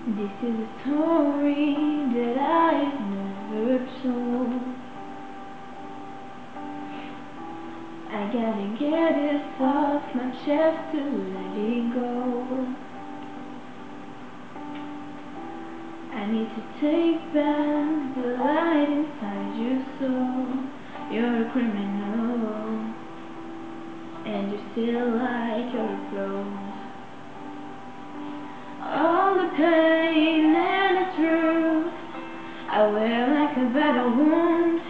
This is a story that I've never told. I gotta get it off my chest to let it go. I need to take back the light inside your soul. You're a criminal, and you still like your clothes. All the pain and the truth I wear like a battle wound.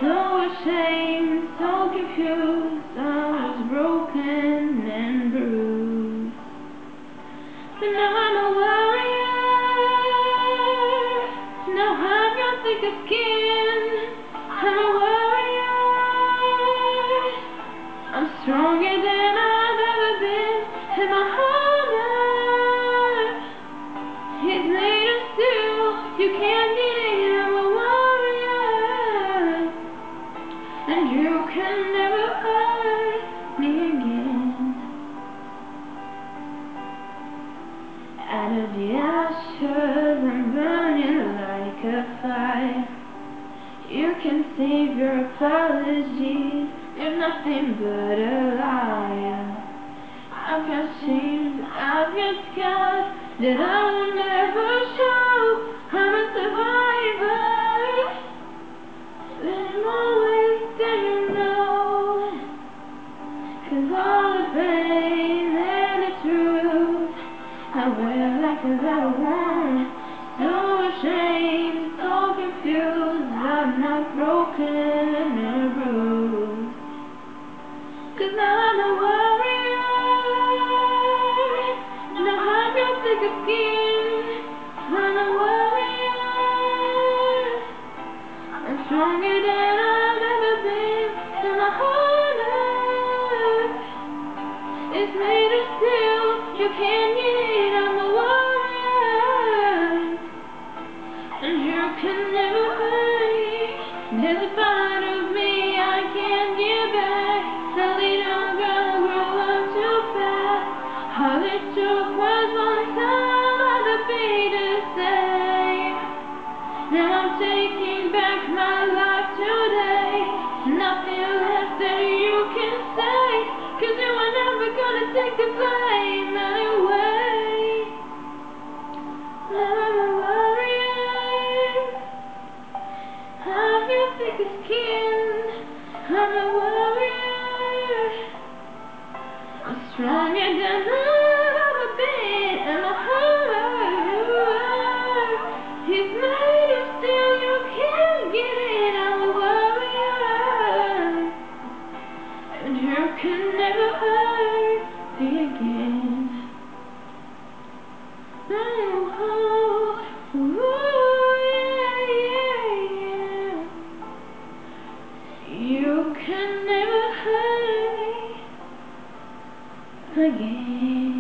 So ashamed, so confused, I was broken and bruised. But now I'm a warrior. Now I've got thicker skin. I'm a warrior. I'm stronger than I've ever been, and my heart is made of steel. You can't get it. I'm a warrior, and you can never hurt me again. Out of the ashes, I'm burning like a fire. You can save your apologies. You're nothing but a liar. I've got shame, I've got scars that I will never show. I'm a survivor, but I'm always there, you know. 'Cause all the pain and the truth I wear like a battle wound. So ashamed, so confused, I'm not broken or bruised. 'Cause now I'm a warrior. Now I've got thicker skin. I'm a warrior. I'm stronger than I've ever been, and my heart is made of steel. You can't get it. I'm a warrior, and you can never hurt me. There's a part of me I can't give back. The little girl grew up too fast. All it took was one time to be the same. Now I'm taking back my life today. Nothing left that you can say, 'cause you were never gonna take the blame anyway. Now I'm a warrior. I've got thicker skin. I'm a warrior. I'm stronger than I've ever been, and my heart is made of steel. You can't get it. I'm a warrior, and you can never hurt me again. Oh, yeah, yeah, yeah. You can never hurt me again.